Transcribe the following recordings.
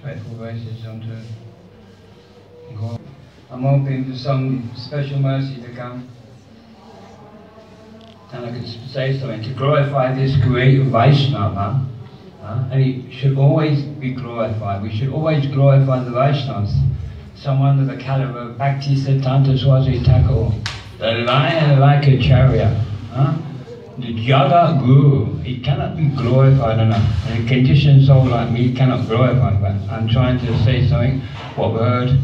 respectful basis onto God. I'm hoping for some special mercy to come, and I could say something to glorify this great Vaishnava. And he should always be glorified. We should always glorify the Vaishnavas. Someone of the caliber of Bhakti Siddhanta Swami Thakur, the lion like Acharya, the Jagat Guru. He cannot be glorified enough. And a conditioned soul like me cannot glorify. But I'm trying to say something what we heard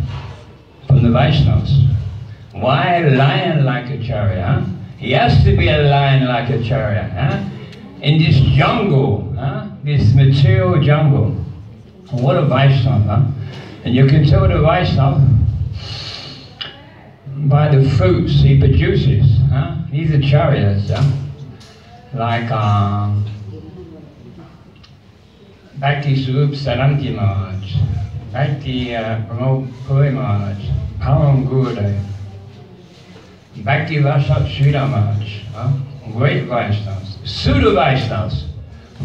from the Vaishnavas. Why a lion like Acharya? He has to be a lion like Acharya. In this jungle, this material jungle. What a Vaishnava, And you can tell the Vaishnava by the fruits he produces. These are chariots, like Bhakti Swarup Saranti Maharaj, Bhakti Pramod Puri Maharaj, Param Gurudev, Bhakti Vasat Sridhar Maharaj, great Vaishnavas, Sudha Vaishnavas,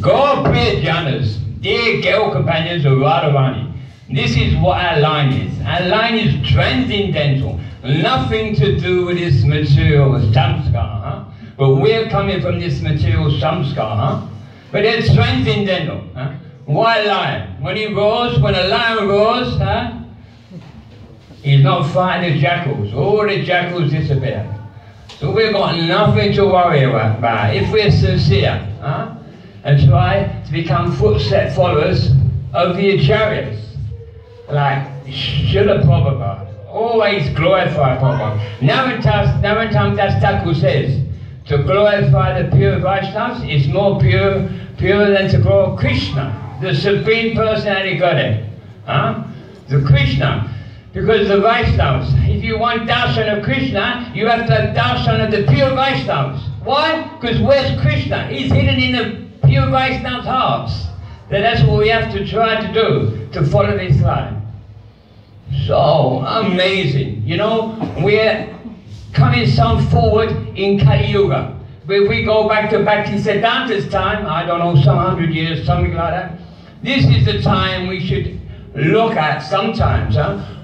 God-priya Janas, dear girl companions of Radharani. This is what our line is. Our line is transcendental, nothing to do with this material samskar. But we're coming from this material samskar. But it's transcendental. Why lion? When he roars, when a lion roars, he's not fighting the jackals. All the jackals disappear. So we've got nothing to worry about. If we're sincere and try to become footstep followers of the Acharyas, like Srila Prabhupada, always glorify Prabhupada. Navatam Das Thakur says, to glorify the pure Vaishnavas is more pure than to glorify Krishna, the Supreme Personality Godhead. The Krishna. Because the Vaishnavas, if you want darshan of Krishna, you have to have darshan of the pure Vaishnavas. Why? Because where's Krishna? He's hidden in the pure Vaishnavas' hearts. That's what we have to try to do, to follow this line. So amazing. You know, we're coming some forward in Kali Yuga. If we go back to Bhakti Siddhanta's time, I don't know, some 100 years, something like that, this is the time we should look at sometimes,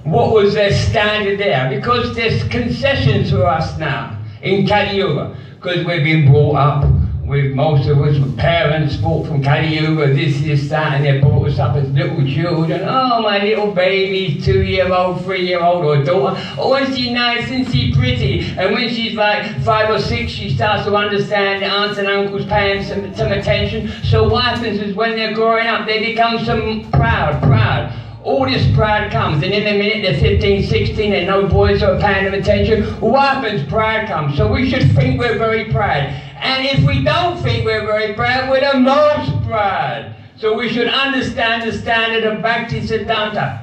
what was their standard there? Because there's concessions for us now in Kali Yuga, because we've been brought up with, most of us, with parents brought from Kali Yuga, this, that, and they brought us up as little children. Oh, my little baby's 2-year-old, 3-year-old, or daughter. Oh, isn't she nice, isn't she pretty? And when she's like 5 or 6, she starts to understand the aunts and uncles paying some attention. So what happens is when they're growing up, they become some proud. All this pride comes, and in a minute they're 15, 16, and no boys are paying them attention. What happens? Pride comes. So we should think we're very proud. And if we don't think we're very proud, we're the most proud. So we should understand the standard of Bhakti Siddhanta.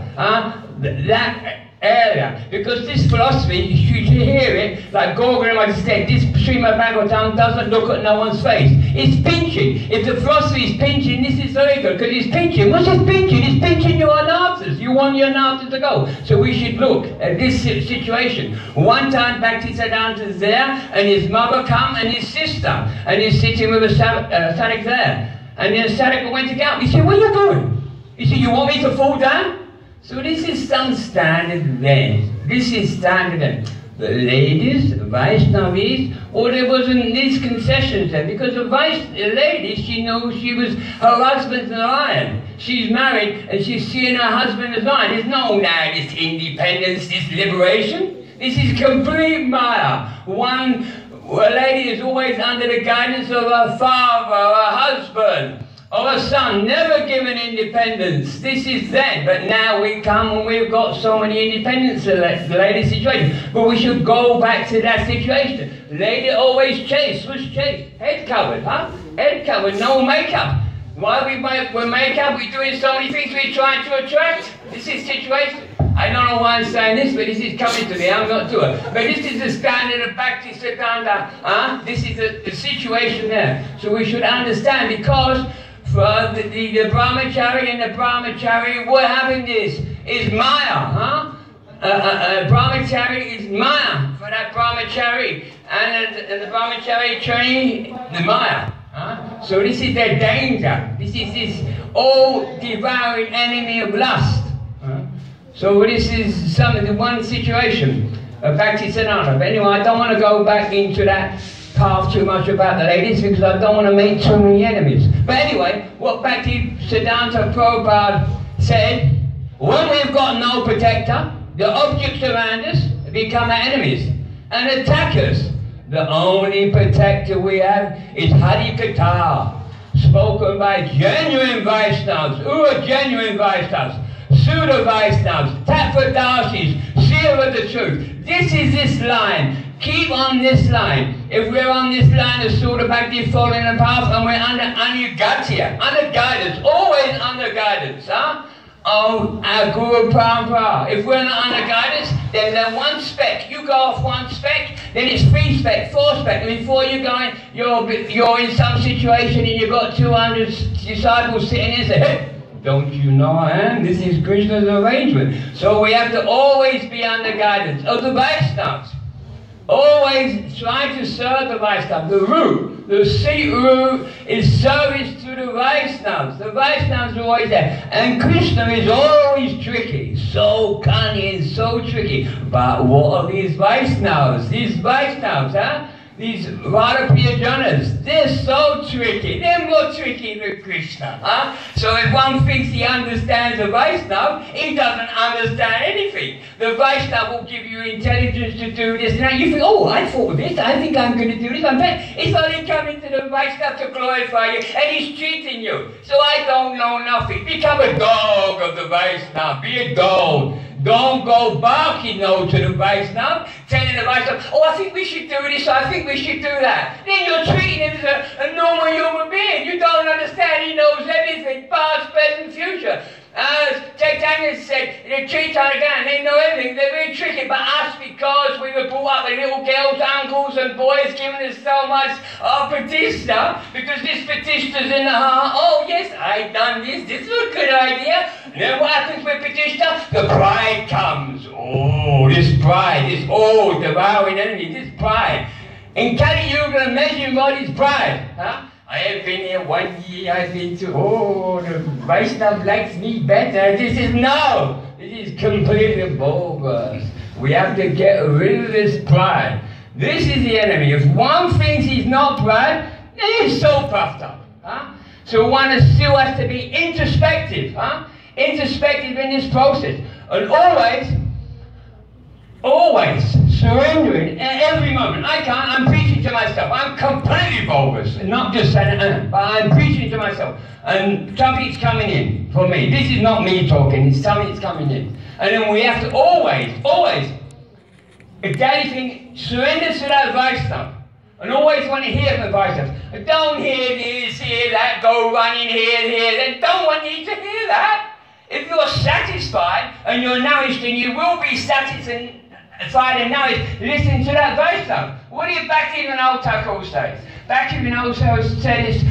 That area. Because this philosophy, you should hear it, like Gorgon said, this Srimad Bhagavatam doesn't look at no one's face. It's pinching. If the philosophy is pinching, this is very good, because it's pinching. What's it pinching? It's pinching your anarthas. You want your anarthas to go. So we should look at this situation. One time Bhakti Siddhanta's there, and his mother come, and his sister, and he's sitting with a sadhak there. And the sadhak went to get up. He said, "What are you doing?" He said, "You want me to fall down?" So this is some standard then. This is standard then. The ladies, the Vaishnavis, or there wasn't these concessions then, because the lady, she knows her husband's an lion. She's married and she's seeing her husband as lion. There's no now this independence, this liberation. This is complete Maya. A lady is always under the guidance of her father, her husband, or a son, never given independence. This is then, but now we come and we've got so many independence in the lady situation. But we should go back to that situation. Lady always chaste, was chaste, head covered, head covered, no makeup. Why with makeup, we're doing so many things we're trying to attract. This is situation. I don't know why I'm saying this, but this is coming to me, I'm not to it. But this is the standard of Bhakti Siddhanta. This is the situation there. So we should understand, because for the brahmachari and the brahmachari, what happened is Maya, brahmachari is Maya for that brahmachari, and the brahmachari training the Maya. So this is their danger. This is this all devouring enemy of lust. So this is one situation of Bhakti Siddhanta. But anyway, I don't want to go back into that path too much about the ladies because I don't want to make too many enemies. But anyway, what Bhakti Siddhanta Prabhupada said, when we've got no protector, the objects around us become our enemies and attack us. The only protector we have is Harikatha, spoken by genuine Vaishnavas. Who are genuine Vaishnavas? Sudha Vaishnavas, Tattvadarshis, seer of the truth. This line. Keep on this line. If we're on this line of Sudha Bhakti, following the path, and we're under Anugatya, under guidance, always under guidance, huh? Oh, our Guru Parampara. If we're not under guidance, then one speck. You go off one speck, then it's 3 speck, 4 speck. And before you go in, you're in some situation and you've got 200 disciples sitting there and say, hey, don't you know, this is Krishna's arrangement. So we have to always be under guidance of the Vaishnavas. Always try to serve the Vaishnavas. The root, the seat root is service to the Vaishnavas. The Vaishnavas are always there. And Krishna is always tricky. So cunning, so tricky. But what are these Vaishnavas? These Vaishnavas, these Radha Priyajanas, they're so tricky. They're more tricky than Krishna. So if one thinks he understands a Vaishnava, he doesn't understand anything. The Vaishnava will give you intelligence to do this and that. You think, oh, I thought of this. I think I'm going to do this. It's only coming to the Vaishnava to glorify you, and he's cheating you. So I don't know nothing. Become a dog of the Vaishnava. Be a dog. Don't go barking no to the Vaishnava, telling the Vaishnava, oh, I think we should do this, I think we should do that. Then you're treating him as a normal human being. You don't understand, he knows everything, past, present, future. As Chaitanya said, the Chaitanya again, they know everything, they're very tricky, but us, because we were brought up with little girls, uncles and boys giving us so much pratishtha, because this pratishtha's in the heart, oh yes, I've done this is a good idea. Then what happens with pratishtha? The pride comes. Oh, this pride, this old devouring enemy, this pride. In Kali Yuga, the measuring rod is pride. I have been here 1 year, I've been to, oh, the Vaishnava likes me better. This is completely bogus. We have to get rid of this pride. This is the enemy. If one thinks he's not proud, then he's so puffed up. So one still has to be introspective. Introspective in this process. And always surrendering at every moment. I'm preaching to myself. I'm completely bogus. Not just saying, but I'm preaching to myself. And something's coming in for me. This is not me talking, it's something that's coming in. And then we have to always, if that is surrender to that Vaishnava. And always want to hear from the Vaishnavas. Don't hear this, hear that, go running here, then don't want you to hear that. If you're satisfied and you're nourished, and you will be satisfied and nourished, listen to that Vaishnava. What did Bhaktivinoda Thakur say? Bhaktivinoda Thakur said it's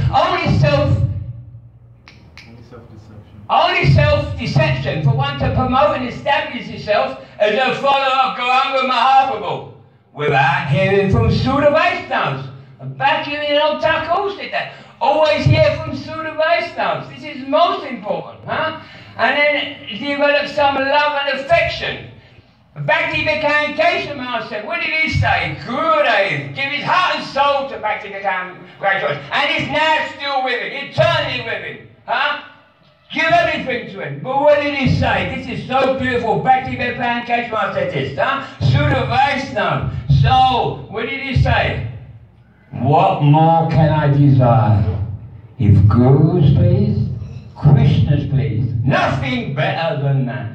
only self-deception for one to promote and establish himself as a follower of Gauranga Mahaprabhu without hearing from Sudha Vaishnavas. And Bhaktivinoda Thakur said that. Always hear from Sudha Vaishnavas. This is most important. And then develop some love and affection. Bhakti became Keshav said, what did he say? Gurudev, give his heart and soul to Bhakti became Great Choice. And he's now still with him, eternally with him. Give everything to him. But what did he say? This is so beautiful. Bhakti became Keshav said this. Sudha Vaishnava. So, what did he say? What more can I desire? If Guru's pleased, Krishna's pleased. Nothing better than that.